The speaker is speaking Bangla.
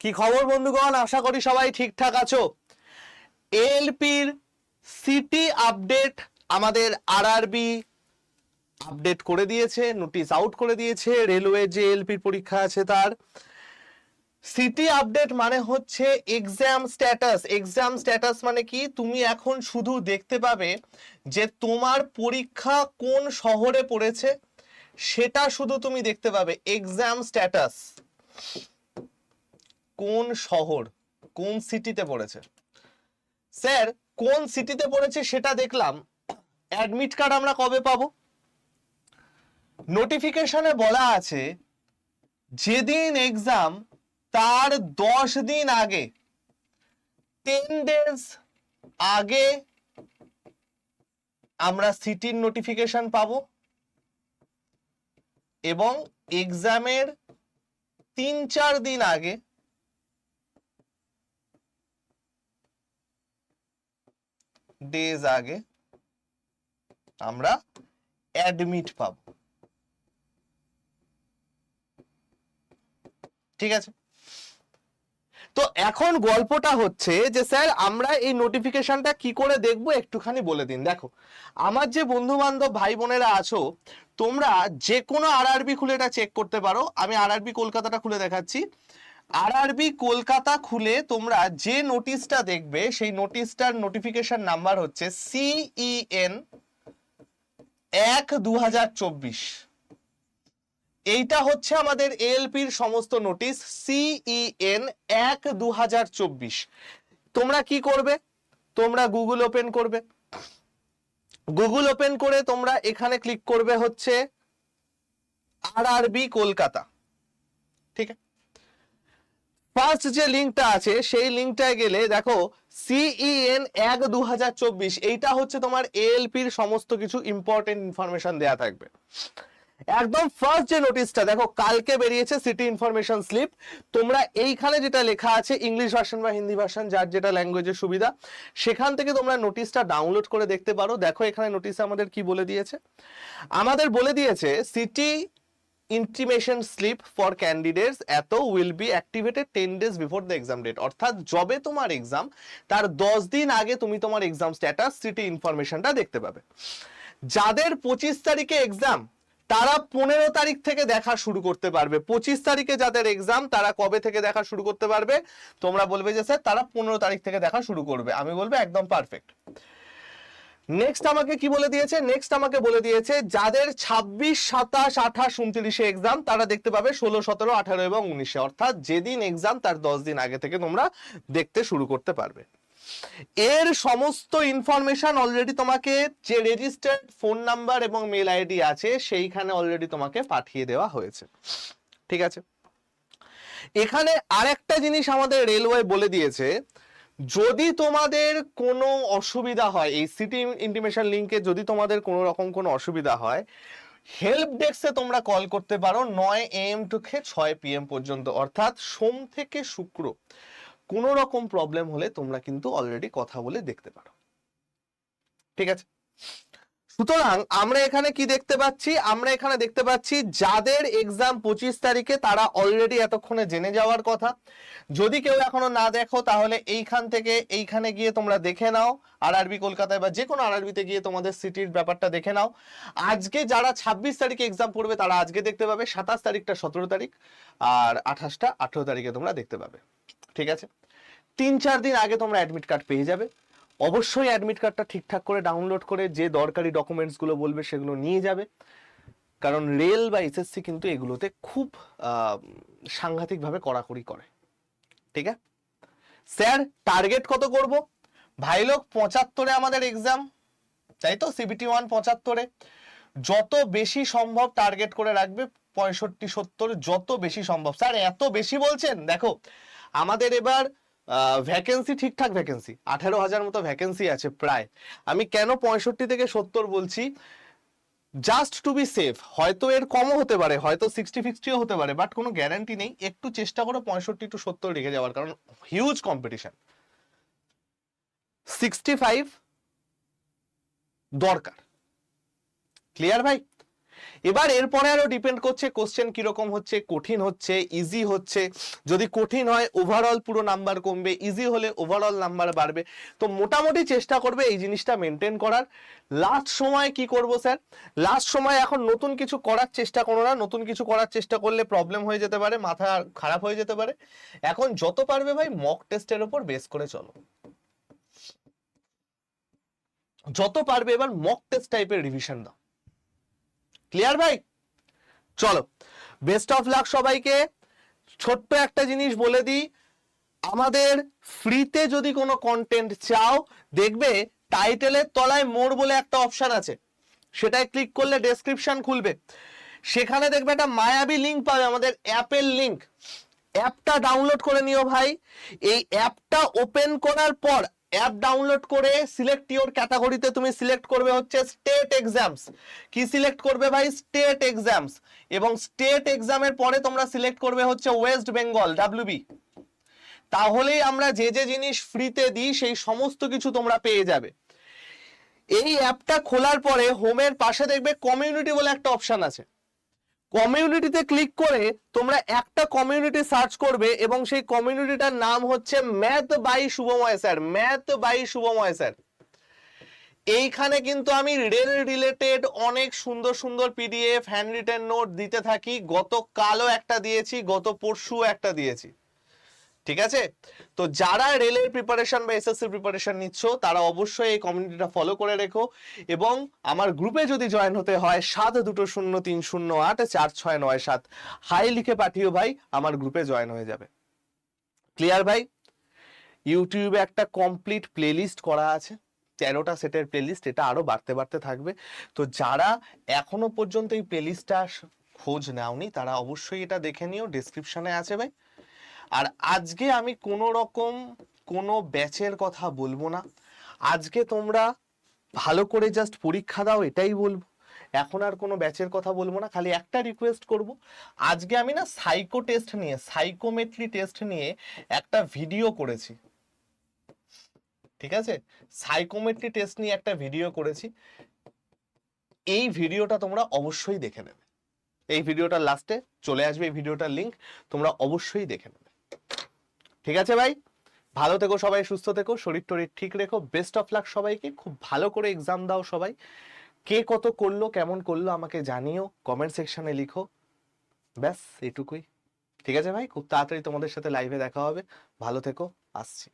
কি খবর বন্ধুগণ, আশা করি সবাই ঠিকঠাক আছো। এএলপির সিটি আপডেট আমাদের আরআরবি আপডেট করে দিয়েছে, নোটিশ আউট করে দিয়েছে। রেলওয়ে যে এএলপির পরীক্ষা আছে তার সিটি আপডেট মানে হচ্ছে এক্সাম স্ট্যাটাস। এক্সাম স্ট্যাটাস মানে কি, তুমি এখন শুধু দেখতে পাবে যে তোমার পরীক্ষা কোন শহরে পড়েছে, সেটা শুধু তুমি দেখতে পাবে। এক্সাম স্ট্যাটাস কোন শহর, কোন সিটিতে পড়েছে। স্যার কোন সিটিতে পড়েছে সেটা দেখলাম, অ্যাডমিট কার্ড আমরা কবে পাবো? নোটিফিকেশনে বলা আছে যেদিন এক্সাম তার 10 দিন আগে, 10 ডেজ আগে আমরা সিটির নোটিফিকেশন পাবো, এবং এক্সামের 3-4 দিন আগে ডেজ আগে আমরা অ্যাডমিট পাবো। ঠিক আছে, তো এখন গল্পটা হচ্ছে যে স্যার আমরা এই নোটিফিকেশনটা কি করে দেখবো একটুখানি বলে দিন। দেখো, আমার যে বন্ধু বান্ধব ভাই বোনেরা আছো, তোমরা যে কোনো আরআরবি খুলে এটা চেক করতে পারো। আমি আরআরবি কলকাতাটা খুলে দেখাচ্ছি। আরআরবি কলকাতা খুলে তোমরা যে নোটিশটা দেখবে, সেই নোটিশটার নোটিফিকেশন নাম্বার হচ্ছে CEN 1/2024। এইটা হচ্ছে আমাদের এএলপির সমস্ত নোটিশ, CEN 1/2024। তোমরা কি করবে, তোমরা গুগল ওপেন করবে। গুগল ওপেন করে তোমরা এখানে ক্লিক করবে হচ্ছে আরআরবি কলকাতা। ঠিক আছে, ফার্স্ট যে লিঙ্কটা আছে সেই লিঙ্কটায় গেলে দেখো CEN 1/2024, এইটা হচ্ছে তোমার এএলপির সমস্ত কিছু ইম্পর্টেন্ট ইনফরমেশন দেয়া থাকবে। একদম ফার্স্ট যে নোটিশটা দেখো কালকে বেরিয়েছে, সিটি ইনফরমেশন স্লিপ। তোমরা এইখানে যেটা লেখা আছে, ইংলিশ ভার্সন বা হিন্দি ভার্সন, যার যেটা ল্যাঙ্গুয়েজের সুবিধা, সেখান থেকে তোমরা নোটিশটা ডাউনলোড করে দেখতে পারো। দেখো এখানে নোটিশে আমাদের কি বলে দিয়েছে। আমাদের বলে দিয়েছে city intimation slip for candidates it will be activated 10 days before the exam date. অর্থাৎ যবে তোমার এক্সাম তার 10 দিন আগে তুমি তোমার এক্সাম স্ট্যাটাস সিটি ইনফরমেশনটা দেখতে পাবে। যাদের 25 তারিখে এক্সাম তারা 15 তারিখ থেকে দেখা শুরু করতে পারবে। 25 তারিখে যাদের এক্সাম তারা কবে থেকে দেখা শুরু করতে পারবে? তোমরা বলবে যে স্যার তারা 15 তারিখ থেকে দেখা শুরু করবে। আমি বলবো একদম পারফেক্ট। নেক্সট আমাকে কি বলে দিয়েছে? নেক্সট আমাকে বলে দিয়েছে যাদের 26, 27, 28, 29 এক্সাম তারা দেখতে পাবে 16, 17, 18 এবং 19। অর্থাৎ যেদিন এক্সাম তার 10 দিন আগে থেকে তোমরা দেখতে শুরু করতে পারবে। এর সমস্ত ইনফরমেশন অলরেডি তোমাকে যে রেজিস্টার্ড ফোন নাম্বার এবং মেল আইডি আছে সেইখানে অলরেডি তোমাকে পাঠিয়ে দেওয়া হয়েছে। ঠিক আছে, এখানে আরেকটা জিনিস আমাদের রেলওয়ে বলে দিয়েছে, যদি তোমাদের কোনো অসুবিধা হয় এই সিটি ইন্টিমেশন লিংকে, যদি তোমাদের কোনো রকম কোনো অসুবিধা হয়, হেল্প ডেস্কে তোমরা কল করতে পারো 9 AM থেকে 6 PM পর্যন্ত। অর্থাৎ সোম থেকে শুক্র কোনো রকম প্রবলেম হলে তোমরা কিন্তু অলরেডি কথা বলে দেখতে পারো। ঠিক আছে, সুতরাং আমরা এখানে কি দেখতে পাচ্ছি? আমরা এখানে দেখতে পাচ্ছি যাদের এক্সাম 25 তারিখে তারা অলরেডি এতক্ষণে জেনে যাওয়ার কথা। যদি কেউ এখনো না দেখো তাহলে এইখান থেকে এইখানে গিয়ে তোমরা দেখে নাও, আরআরবি কলকাতায় বা যে কোনো আরআরবিতে গিয়ে তোমাদের সিটির ব্যাপারটা দেখে নাও। আজকে যারা 26 তারিখে এক্সাম পড়বে তারা আজকে দেখতে পাবে, 27 তারিখটা 17 তারিখ, আর 28টা 18 তারিখে তোমরা দেখতে পাবে। ঠিক আছে, 3-4 দিন আগে তোমরা অ্যাডমিট কার্ড পেয়ে যাবে। অবশ্যই অ্যাডমিট কার্ডটা ঠিকঠাক করে ডাউনলোড করে যে দরকারি ডকুমেন্টসগুলো বলবে সেগুলো নিয়ে যাবে, কারণ রেল বা এসএসসি কিন্তু এগুলোতে খুব সাংঘাতিকভাবে কড়াকড়ি করে। ঠিক আছে স্যার, টার্গেট কত করব? ভাই লোক 75-এ আমাদের এক্সাম, তাই তো? CBT 1 75-এ, যত বেশি সম্ভব টার্গেট করে রাখবে। 65-70 যত বেশি সম্ভব। স্যার এত বেশি বলছেন? দেখো আমাদের এবার ভ্যাকেন্সি, ঠিকঠাক ভ্যাকেন্সি 18,000 মতো ভ্যাকেন্সি আছে প্রায়। আমি কেন 65 থেকে 70 বলছি? Just to be safe. হয়তো এর কমও হতে পারে, হয়তো 60-50ও হতে পারে, বাট কোনো গ্যারান্টি নেই। একটু চেষ্টা করো 65 to 70 রেখে যাওয়ার, কারণ হিউজ কম্পিটিশন। 65 দরকার। ক্লিয়ার ভাই? এবার এরপরে আরো ডিপেন্ড করছে কোশ্চেন কিরকম হচ্ছে, কঠিন হচ্ছে, ইজি হচ্ছে। যদি কঠিন হয় ওভারঅল পুরো নাম্বার কমবে, ইজি হলে ওভারঅল নাম্বার বাড়বে। তো মোটামুটি চেষ্টা করবে এই জিনিসটা মেনটেন করার। লাস্ট সময় কি করব স্যার, লাস্ট সময় এখন নতুন কিছু করার চেষ্টা করো না, নতুন কিছু করার চেষ্টা করলে প্রবলেম হয়ে যেতে পারে, মাথা খারাপ হয়ে যেতে পারে। এখন যত পারবে ভাই মক টেস্টের উপর বেস করে চলো, যত পারবে এবার মক টেস্ট টাইপের রিভিশন দাও। ক্লিয়ার ভাই? চলো, বেস্ট অফ লাক সবাইকে। ছোট্ট একটা জিনিস বলে দিই, আমাদের ফ্রিতে যদি কোনো কন্টেন্ট চাও, দেখবে টাইটেলের তলায় মোর বলে একটা অপশন আছে, সেটায় ক্লিক করলে ডেসক্রিপশন খুলবে, সেখানে দেখবে একটা মায়াবী লিঙ্ক পাবে, আমাদের অ্যাপের লিঙ্ক। অ্যাপটা ডাউনলোড করে নিও ভাই। এই অ্যাপটা ওপেন করার পর অ্যাপ ডাউনলোড করে সিলেক্ট ইওর ক্যাটাগরিতে তুমি সিলেক্ট করবে হচ্ছে স্টেট এক্সামস। কি সিলেক্ট করবে ভাই? State exams. এবং স্টেট এক্সামের পরে তোমরা সিলেক্ট করবে হচ্ছে ওয়েস্ট বেঙ্গল, ডাব্লিউবি। তাহলেই আমরা যে যে জিনিস ফ্রিতে দিই সেই সমস্ত কিছু তোমরা পেয়ে যাবে। এই অ্যাপটা খোলার পরে হোমের পাশে দেখবে কমিউনিটি বলে একটা অপশন আছে। কমিউনিটিতে ক্লিক করে তোমরা একটা কমিউনিটি সার্চ করবে এবং সেই কমিউনিটিটার নাম হচ্ছে math by Shubhamoy sir, math by Shubhamoy sir. এইখানে কিন্তু আমি রেল রিলেটেড অনেক সুন্দর সুন্দর পিডিএফ, হ্যান্ড রিটেন নোট দিতে থাকি। গতকালও একটা দিয়েছি, গত পরশু একটা দিয়েছি। ঠিক আছে? তো যারা রেলের প্রিপারেশন বা এসএসসি প্রিপারেশন নিচ্ছ তারা অবশ্যই এই কমিউনিটিটা ফলো করে রেখো। এবং আমার গ্রুপে যদি জয়েন হতে হয় 7203084697 হাই লিখে পাঠিও ভাই, আমার গ্রুপে জয়েন হয়ে যাবে। ক্লিয়ার ভাই? ইউটিউবে একটা কমপ্লিট প্লেলিস্ট করা আছে, 13টা সেটের প্লেলিস্ট, এটা আরো বাড়তে বাড়তে থাকবে। তো যারা এখনো পর্যন্ত এই প্লেলিস্টটা খোঁজ নাওনি তারা অবশ্যই এটা দেখে নিও, ডেসক্রিপশনে আছে ভাই। আর আজকে আমি কোনো রকম কোনো ব্যাচের কথা বলবো না, আজকে তোমরা ভালো করে জাস্ট পরীক্ষা দাও এটাই বলবো। এখন আর কোনো ব্যাচের কথা বলবো না, খালি একটা রিকোয়েস্ট করব, আজকে আমি না সাইকো টেস্ট নিয়ে, সাইকোমেট্রি টেস্ট নিয়ে একটা ভিডিও করেছি। ঠিক আছে? সাইকোমেট্রি টেস্ট নিয়ে একটা ভিডিও করেছি, এই ভিডিওটা তোমরা অবশ্যই দেখে নেবে। এই ভিডিওটার লাস্টে চলে আসবে এই ভিডিওটার লিংক, তোমরা অবশ্যই দেখে নেবে। ঠিক আছে ভাই? ভালো থেকো সবাই, সুস্থ থেকো, শরীর টরীর ঠিক রেখো। বেস্ট অফ লাক সবাইকে, খুব ভালো করে এক্সাম দাও সবাই। কে কত করলো কেমন করলো আমাকে জানিও, কমেন্ট সেকশনে লিখো। ব্যাস এটুকুই। ঠিক আছে ভাই? খুব তাড়াতাড়ি তোমাদের সাথে লাইভে দেখা হবে। ভালো থেকো, আসছি।